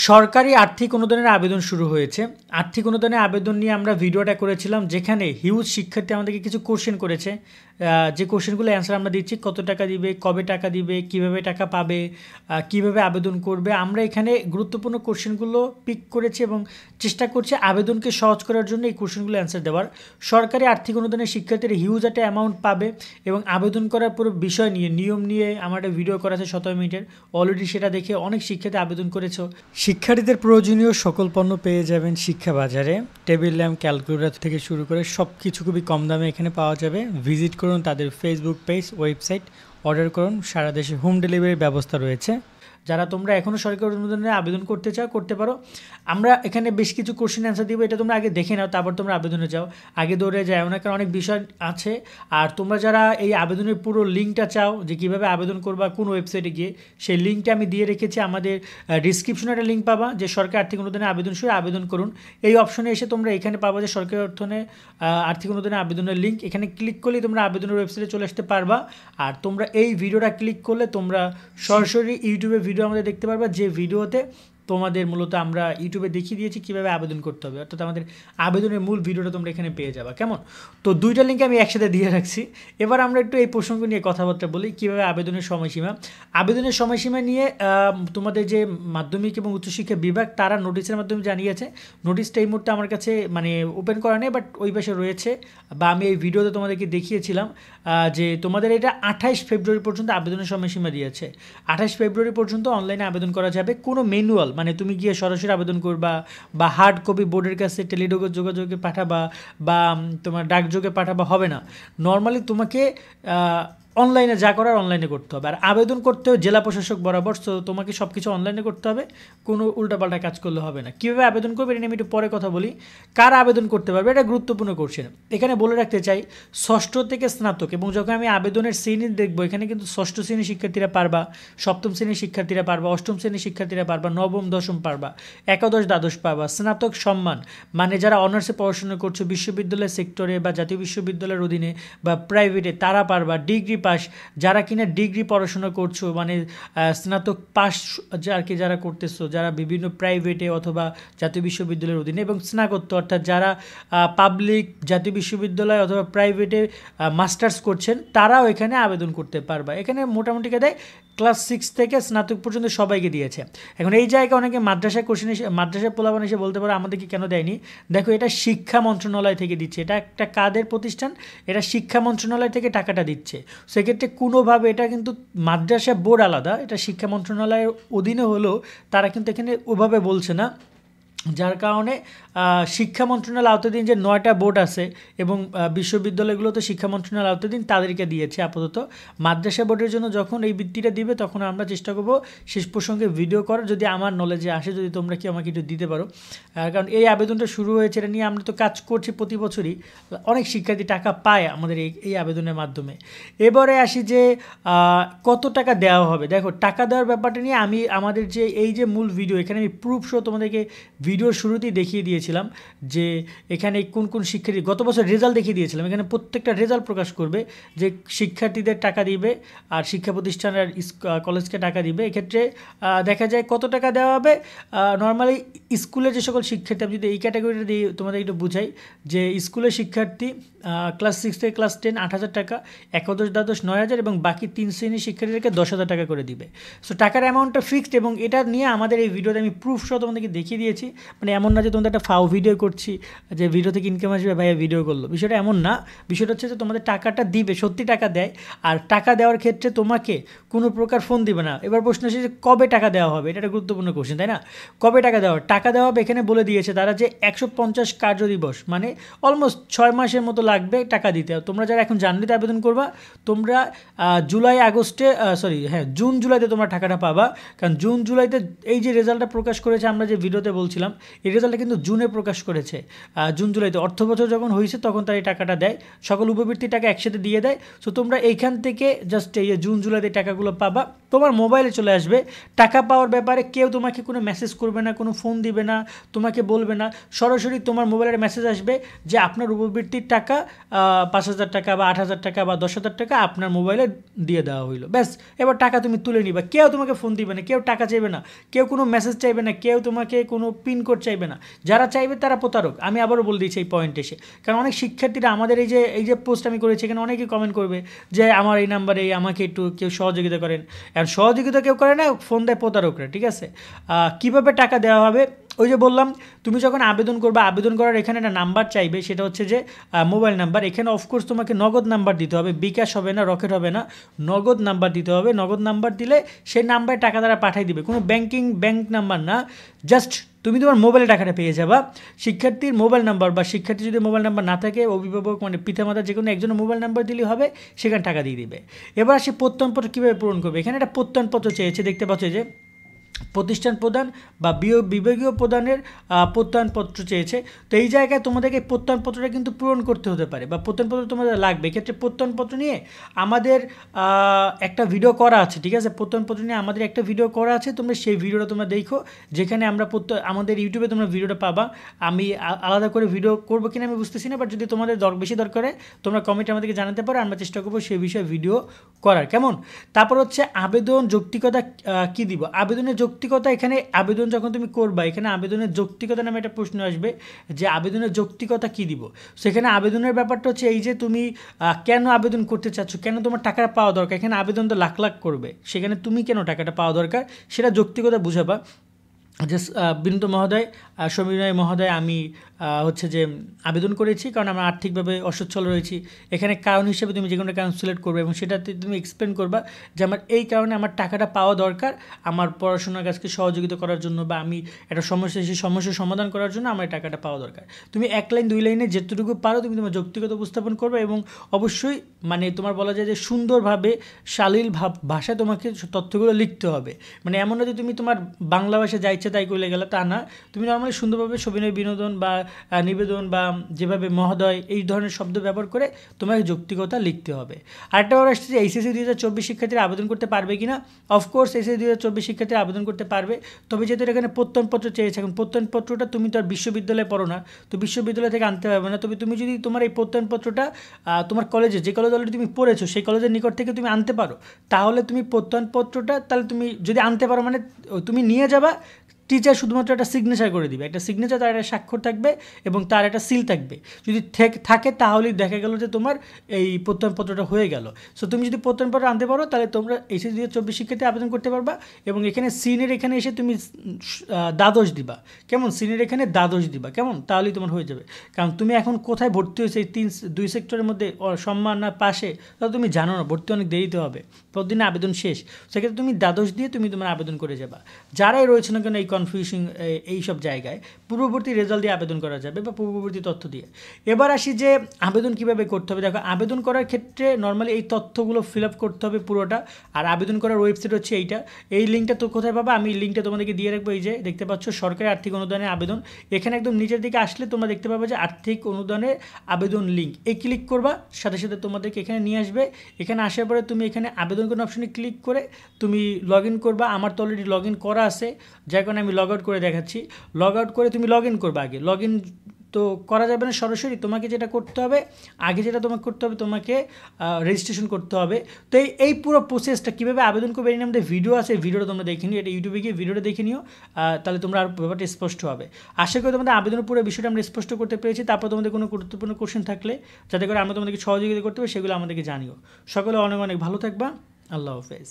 সরকারি আর্থিক অনুদানের আবেদন শুরু হয়েছে। আর্থিক অনুদানের আবেদন নিয়ে আমরা ভিডিওটা করেছিলাম, যেখানে হিউজ শিক্ষার্থী আমাদেরকে কিছু কোশ্চেন করেছে। যে কোশ্চেনগুলো অ্যান্সার আমরা দিচ্ছি, কত টাকা দিবে, কবে টাকা দিবে, কিভাবে টাকা পাবে, কিভাবে আবেদন করবে। আমরা এখানে গুরুত্বপূর্ণ কোশ্চেনগুলো পিক করেছি এবং চেষ্টা করছি আবেদনকে সহজ করার জন্য এই কোশ্চেনগুলো অ্যান্সার দেওয়ার। সরকারি আর্থিক অনুদানের শিক্ষার্থীরা হিউজ একটা অ্যামাউন্ট পাবে এবং আবেদন করার পুরো বিষয় নিয়ে, নিয়ম নিয়ে আমার একটা ভিডিও করা আছে 17 মিনিটের। অলরেডি সেটা দেখে অনেক শিক্ষার্থী আবেদন করেছে। শিক্ষার্থীদের প্রয়োজনীয় সকল পণ্য পেয়ে যাবেন শিক্ষা বাজারে। টেবিল ল্যাম্প, ক্যালকুলেটর থেকে শুরু করে সব কিছু খুবই কম দামে এখানে পাওয়া যাবে। ভিজিট করুন তাদের ফেসবুক পেজ, ওয়েবসাইট, অর্ডার করুন। সারা দেশে হোম ডেলিভারির ব্যবস্থা রয়েছে। যারা তোমরা এখনও সরকারি অনুদানে আবেদন করতে চাও, করতে পারো। আমরা এখানে বেশ কিছু কোশ্চেন অ্যান্সার দিব, এটা তোমরা আগে দেখে নাও, তারপর তোমরা আবেদনে যাও। আগে দৌড়ে যাও না, কারণ অনেক বিষয় আছে। আর তোমরা যারা এই আবেদনের পুরো লিঙ্কটা চাও, যে কীভাবে আবেদন করবা কোন ওয়েবসাইটে গিয়ে, সেই লিঙ্কটা আমি দিয়ে রেখেছি। আমাদের ডিসক্রিপশনে একটা লিঙ্ক পাবা, যে সরকারি আর্থিক অনুদানে আবেদন শুরু, আবেদন করুন। এই অপশনে এসে তোমরা এখানে পাবা যে সরকারি আর্থিক অনুদানে আবেদনের লিঙ্ক। এখানে ক্লিক করলেই তোমরা আবেদনের ওয়েবসাইটে চলে আসতে পারবা। আর তোমরা এই ভিডিওটা ক্লিক করলে তোমরা সরাসরি ইউটিউবে ভিডিও আমাদের দেখতে পারবা, যে ভিডিওতে তোমাদের মূলত আমরা ইউটিউবে দেখিয়ে দিয়েছি কীভাবে আবেদন করতে হবে। অর্থাৎ আমাদের আবেদনের মূল ভিডিওটা তোমরা এখানে পেয়ে যাবা। কেমন? তো দুইটা লিঙ্ক আমি একসাথে দিয়ে রাখছি। এবার আমরা একটু এই প্রসঙ্গ নিয়ে কথাবার্তা বলি, কীভাবে আবেদনের সময়সীমা। আবেদনের সময়সীমা নিয়ে তোমাদের যে মাধ্যমিক এবং উচ্চশিক্ষা বিভাগ, তারা নোটিশের মাধ্যমে জানিয়েছে। নোটিশটা এই মুহূর্তে আমার কাছে ওপেন করা নেই, বাট ওই পাশে রয়েছে, বা আমি এই ভিডিওতে তোমাদেরকে দেখিয়েছিলাম যে তোমাদের এটা 28 ফেব্রুয়ারি পর্যন্ত আবেদনের সময়সীমা দিয়েছে। 28 ফেব্রুয়ারি পর্যন্ত অনলাইনে আবেদন করা যাবে। কোনো ম্যানুয়াল, মানে তুমি গিয়ে সরাসরি আবেদন করবা, বা হার্ড কপি বোর্ডের কাছে যোগাযোগে পাঠাবা, বা তোমার ডাকযোগে পাঠাবা, হবে না। নর্মালি তোমাকে অনলাইনে যা করার অনলাইনে করতে হবে। আর আবেদন করতে হবে জেলা প্রশাসক বরাবর, তো তোমাকে সব কিছু অনলাইনে করতে হবে, কোনো উল্টাপাল্টা কাজ করলে হবে না। কীভাবে আবেদন করবে এটা নিয়ে আমি একটু পরে কথা বলি। কারা আবেদন করতে পারবে, এটা গুরুত্বপূর্ণ কোশ্চেন। এখানে বলে রাখতে চাই, ষষ্ঠ থেকে স্নাতক, এবং যখন আমি আবেদনের শ্রেণী দেখবো, এখানে কিন্তু ষষ্ঠ শ্রেণীর শিক্ষার্থীরা পারবা, সপ্তম শ্রেণীর শিক্ষার্থীরা পারবা, অষ্টম শ্রেণীর শিক্ষার্থীরা পারবা, নবম দশম পারবা, একাদশ দ্বাদশ পারবা। স্নাতক সম্মান মানে যারা অনার্সে পড়াশোনা করছো বিশ্ববিদ্যালয় সেক্টরে বা জাতীয় বিশ্ববিদ্যালয়ের অধীনে বা প্রাইভেটে, তারা পারবা। ডিগ্রি পাস, যারা কিনা ডিগ্রি পড়াশোনা করছো, মানে স্নাতক পাস যারা করতেছো, যারা বিভিন্ন প্রাইভেটে অথবা জাতীয় বিশ্ববিদ্যালয়ের অধীনে, এবং স্নাতকোত্তর অর্থাৎ যারা পাবলিক, জাতীয় বিশ্ববিদ্যালয় অথবা প্রাইভেটে মাস্টার্স করছেন, তারাও এখানে আবেদন করতে পারবা। এখানে মোটামুটি দেয় ক্লাস 6 থেকে স্নাতক পর্যন্ত সবাইকে দিয়েছে। এখন এই জায়গায় অনেকে মাদ্রাসায় পোলাপান এসে বলতে পারে আমাদেরকে কেন দেয়নি। দেখো, এটা শিক্ষা মন্ত্রণালয় থেকে দিচ্ছে। এটা একটা কাদের প্রতিষ্ঠান, এটা শিক্ষা মন্ত্রণালয় থেকে টাকাটা দিচ্ছে। সেক্ষেত্রে কোনোভাবে এটা কিন্তু মাদ্রাসা বোর্ড আলাদা, এটা শিক্ষা মন্ত্রণালয়ের অধীনে হলেও তারা কিন্তু এখানে ওভাবে বলছে না। যার কারণে শিক্ষা মন্ত্রণালয় আওতাধীন যে 9টা বোর্ড আছে এবং বিশ্ববিদ্যালয়গুলোতে শিক্ষা মন্ত্রণালয় আওতাধীন, তাদেরকে দিয়েছে আপাতত। মাদ্রাসা বোর্ডের জন্য যখন এই বৃত্তিটা দিবে, তখন আমরা চেষ্টা করব শেষ প্রসঙ্গে ভিডিও করার, যদি আমার নলেজে আসে, যদি তোমরা কি আমাকে একটু দিতে পারো। কারণ এই আবেদনটা শুরু হয়েছে, এটা নিয়ে আমরা তো কাজ করছি প্রতি বছরই। অনেক শিক্ষার্থী টাকা পায় আমাদের এই আবেদনের মাধ্যমে। এবারে আসি যে কত টাকা দেওয়া হবে। দেখো, টাকা দেওয়ার ব্যাপারটা নিয়ে আমি আমাদের যে এই যে মূল ভিডিও, এখানে আমি প্রুফ সহ তোমাদেরকে ভিডিওর শুরুতেই দেখিয়ে দিয়েছিলাম যে এখানে কোন কোন শিক্ষার্থী গত বছর রেজাল্ট দেখিয়ে দিয়েছিলাম। এখানে প্রত্যেকটা রেজাল্ট প্রকাশ করবে যে শিক্ষার্থীদের টাকা দিবে আর শিক্ষা প্রতিষ্ঠান আর কলেজকে টাকা দিবে। এক্ষেত্রে দেখা যায় কত টাকা দেওয়া হবে। নর্মালি স্কুলের যে সকল শিক্ষার্থী, আমি যদি এই ক্যাটাগরিটা দিয়ে তোমাদের একটু বুঝাই, যে স্কুলের শিক্ষার্থী ক্লাস 6 থেকে ক্লাস 10 8,000 টাকা, একাদশ দ্বাদশ 9,000, এবং বাকি 3 শ্রেণীর শিক্ষার্থীদেরকে 10,000 টাকা করে দিবে। সো টাকার অ্যামাউন্টটা ফিক্সড, এবং এটা নিয়ে আমাদের এই ভিডিওতে আমি প্রুফ সহ তোমাদেরকে দেখিয়ে দিয়েছি। মানে এমন না যে তোমাদের একটা ফাও ভিডিও করছি, যে ভিডিও থেকে ইনকাম আসবে, ভাইয়া ভিডিও করলো, বিষয়টা এমন না। বিষয়টা হচ্ছে যে তোমাদের টাকাটা দিবে, সত্যি টাকা দেয়। আর টাকা দেওয়ার ক্ষেত্রে তোমাকে কোনো প্রকার ফোন দিবে না। এবার প্রশ্ন হচ্ছে যে কবে টাকা দেওয়া হবে, এটা একটা গুরুত্বপূর্ণ কোশ্চেন, তাই না? কবে টাকা দেওয়া হবে, এখানে বলে দিয়েছে তারা যে 150 কার্য দিবস, মানে অলমোস্ট 6 মাসের মতো লাগবে টাকা দিতে। তোমরা যারা এখন জানুয়ারিতে আবেদন করবা, তোমরা জুন জুলাইতে তোমরা টাকাটা পাবা। কারণ জুন জুলাইতে এই যে রেজাল্টটা প্রকাশ করেছে, আমরা যে ভিডিওতে বলছিলাম দিলাম, এই রেজাল্টটা কিন্তু জুনে প্রকাশ করেছে, জুন জুলাইতে অর্থ বছর যখন হয়েছে তখন তারা এই টাকাটা দেয়, সকল উপবৃত্তির টাকা একসাথে দিয়ে দেয়। সো তোমরা এইখান থেকে জাস্ট এই জুন জুলাইতে টাকাগুলো পাবা, তোমার মোবাইলে চলে আসবে। টাকা পাওয়ার ব্যাপারে কেউ তোমাকে কোনো মেসেজ করবে না, কোনো ফোন দিবে না, তোমাকে বলবে না, সরাসরি তোমার মোবাইলের মেসেজ আসবে যে আপনার উপবৃত্তির টাকা 5,000 টাকা বা 8,000 টাকা বা 10,000 টাকা আপনার মোবাইলে দিয়ে দেওয়া হইলো, ব্যাস এবার টাকা তুমি তুলে নিবা। কেউ তোমাকে ফোন দিবে না, কেউ টাকা চাইবে না, কেউ কোনো মেসেজ চাইবে না, কেউ তোমাকে কোনো পিন কোড চাইবে না। যারা চাইবে তারা প্রতারক, আমি আবারও বলে দিচ্ছি এই পয়েন্ট এসে, কারণ অনেক শিক্ষার্থীরা আমাদের এই যে পোস্ট আমি করেছি এখানে অনেকেই কমেন্ট করবে যে আমার এই নাম্বারে আমাকে একটু কেউ সহযোগিতা করেন, আর সহযোগিতা কেউ করে না, ফোন দেয় প্রতারকরা, ঠিক আছে। কীভাবে টাকা দেওয়া হবে, ওই যে বললাম তুমি যখন আবেদন করবে, আবেদন করার এখানে একটা নাম্বার চাইবে, সেটা হচ্ছে যে মোবাইল নাম্বার। এখানে অফকোর্স তোমাকে নগদ নাম্বার দিতে হবে, বিকাশ হবে না, রকেট হবে না, নগদ নাম্বার দিতে হবে। নগদ নাম্বার দিলে সেই নাম্বারে টাকা তারা পাঠিয়ে দিবে, কোনো ব্যাংক নাম্বার না, জাস্ট তুমি তোমার মোবাইলে টাকাটা পেয়ে যাবা। শিক্ষার্থীর মোবাইল নাম্বার বা শিক্ষার্থী যদি মোবাইল নাম্বার না থাকে, অভিভাবক মানে পিতামাতা যে কোনো একজনের মোবাইল নাম্বার দিলেই হবে, সেখানে টাকা দিয়ে দিবে। এবার সে প্রত্যয়নপত্র কীভাবে পূরণ করবে, এখানে একটা প্রত্যয়নপত্র চেয়েছে, দেখতে পাচ্ছ যে প্রতিষ্ঠান প্রদান বা বিভাগীয় প্রদানের প্রত্যয়নপত্র চেয়েছে। তো এই জায়গায় তোমাদেরকে প্রত্যয়নপত্রটা কিন্তু পূরণ করতে হতে পারে বা প্রত্যয়নপত্র তোমাদের লাগবে। এক্ষেত্রে প্রত্যয়নপত্র নিয়ে আমাদের একটা ভিডিও করা আছে, ঠিক আছে, প্রত্যয়নপত্র নিয়ে আমাদের একটা ভিডিও করা আছে, তোমরা সেই ভিডিওটা তোমরা দেখো, যেখানে আমরা আমাদের ইউটিউবে তোমরা ভিডিওটা পাবা। আমি আলাদা করে ভিডিও করবো কিনা আমি বুঝতেছি না, বাট যদি তোমাদের বেশি দরকার হয় তোমরা কমেন্টে আমাদেরকে জানাতে পারো, আমরা চেষ্টা করবো সেই বিষয়ে ভিডিও করার, কেমন। তারপর হচ্ছে আবেদন যৌক্তিকতা কী দিব, আবেদনের যৌক্তিকতা, এখানে আবেদন যখন তুমি করবা এখানে আবেদনের যৌক্তিকতা নামে একটা প্রশ্ন আসবে যে আবেদনের যৌক্তিকতা কী দিব। সেখানে আবেদনের ব্যাপারটা হচ্ছে এই যে তুমি কেন আবেদন করতে চাচ্ছ, কেন তোমার টাকাটা পাওয়া দরকার, এখানে আবেদন তো লাখ লাখ করবে, সেখানে তুমি কেন টাকাটা পাওয়া দরকার সেটা যৌক্তিকতা বুঝাবা। যে বিনীত মহোদয়, সমীরয় মহোদয়, আমি হচ্ছে যে আবেদন করেছি কারণ আমরা আর্থিকভাবে অসচ্ছল রয়েছি। এখানে কারণ হিসেবে তুমি যে কোনো কারণ সিলেক্ট করবে এবং সেটাতে তুমি এক্সপ্লেন করবা যে আমার এই কারণে আমার টাকাটা পাওয়া দরকার, আমার পড়াশোনার কাজকে সহযোগিতা করার জন্য বা আমি একটা সমস্যা সেই সমস্যার সমাধান করার জন্য আমার টাকাটা পাওয়া দরকার। তুমি 1 লাইন 2 লাইনে যেটুকু পারো তুমি তোমার যৌক্তিকতা উপস্থাপন করবে এবং অবশ্যই মানে তোমার বলা যায় যে সুন্দরভাবে শালীল ভাষায় তোমাকে তথ্যগুলো লিখতে হবে। মানে এমন না যে তুমি তোমার বাংলা ভাষায় যা ইচ্ছে তাই করলে গেলে, তা না, তুমি নর্মালি সুন্দরভাবে সবিনয় বিনোদন বা নিবেদন বা যেভাবে মহোদয় এই ধরনের শব্দ ব্যবহার করে তোমাকে যৌক্তিকতা লিখতে হবে। আরেকটা ব্যাপার আসছে যে এইচএসসি 2024 শিক্ষার্থীরা আবেদন করতে পারবে কিনা। অফকোর্স এইচএসসি 2024 শিক্ষার্থীরা আবেদন করতে পারবে, তবে যেহেতু এখানে প্রত্যয়নপত্র চেয়েছে, এখন প্রত্যয়নপত্রটা তুমি তো আর বিশ্ববিদ্যালয়ে পড়ো না, তো বিশ্ববিদ্যালয় থেকে আনতে পারবে না। তবে তুমি যদি তোমার এই প্রত্যয়নপত্রটা তোমার কলেজে যে কলেজ অলরেডি তুমি পড়েছো সেই কলেজের নিকট থেকে তুমি আনতে পারো, তাহলে তুমি প্রত্যয়নপত্রটা তাহলে তুমি যদি আনতে পারো মানে তুমি নিয়ে যাবা, টিচার শুধুমাত্র একটা সিগনেচার করে দিবে, একটা সিগনেচার, তার একটা স্বাক্ষর থাকবে এবং তার একটা সিল থাকবে। যদি থাকে তাহলেই দেখা গেল যে তোমার এই প্রত্যয়নপত্রটা হয়ে গেল। সো তুমি যদি প্রত্যয়নপত্র আনতে পারো তাহলে তোমরা এইচএসসি 2024 শিক্ষার্থী আবেদন করতে পারবা এবং এখানে সিনের এখানে এসে তুমি দ্বাদশ দিবা, কেমন, সিনের এখানে দ্বাদশ দিবা, কেমন, তাহলেই তোমার হয়ে যাবে। কারণ তুমি এখন কোথায় ভর্তি হয়েছে এই 2 সেক্টরের মধ্যে সম্মান না পাশে, তাহলে তুমি জানো না, ভর্তি অনেক দেরিতে হবে, প্রতিদিন আবেদন শেষ, সেক্ষেত্রে তুমি দ্বাদশ দিয়ে তুমি তোমার আবেদন করে যাবা। যারাই রয়েছে না কেন এই কনফিউশন এই সব জায়গায় পূর্ববর্তী রেজাল্ট দিয়ে আবেদন করা যাবে বা পূর্ববর্তী তথ্য দিয়ে। এবার আসি যে আবেদন কিভাবে করতে হবে। দেখো, আবেদন করার ক্ষেত্রে নর্মালি এই তথ্যগুলো ফিল আপ করতে হবে পুরোটা, আর আবেদন করার ওয়েবসাইট হচ্ছে এইটা। এই লিঙ্কটা তো কোথায় পাবা, আমি লিঙ্কটা তোমাদেরকে দিয়ে রাখবো। এই যে দেখতে পাচ্ছ সরকারি আর্থিক অনুদানের আবেদন, এখানে একদম নিচের দিকে আসলে তোমরা দেখতে পাবে যে আর্থিক অনুদানের আবেদন লিঙ্ক, এই ক্লিক করবা, সাথে সাথে তোমাদেরকে এখানে নিয়ে আসবে। এখানে আসার পরে তুমি এখানে আবেদন করার অপশনে ক্লিক করে তুমি লগ ইন করবা। আমার তো অলরেডি লগ ইন করা আছে, যার কারণে আমি লগ আউট করে দেখাচ্ছি। লগ আউট করে তুমি লগ ইন করবে। আগে লগ ইন তো করা যাবে না সরাসরি, তোমাকে যেটা করতে হবে, আগে যেটা তোমাকে করতে হবে, তোমাকে রেজিস্ট্রেশন করতে হবে। তো এই পুরো প্রসেসটা কীভাবে আবেদন করবে এই নিয়ে আমাদের ভিডিও আছে, ভিডিওটা তোমরা দেখে নিও, এটা ইউটিউবে গিয়ে ভিডিওটা দেখে নিও, তাহলে তোমরা আর ব্যাপারটা স্পষ্ট হবে। আশা করি তোমাদের আবেদনের পুরো বিষয়টা আমরা স্পষ্ট করতে পেরেছি। তারপর তোমাদের কোনো গুরুত্বপূর্ণ কোশ্চেন থাকলে যাতে করে আমরা তোমাদেরকে সহযোগিতা করতে পারি সেগুলো আমাদেরকে জানিও। সকলে অনেক অনেক ভালো থাকবা। আল্লাহ হাফেজ।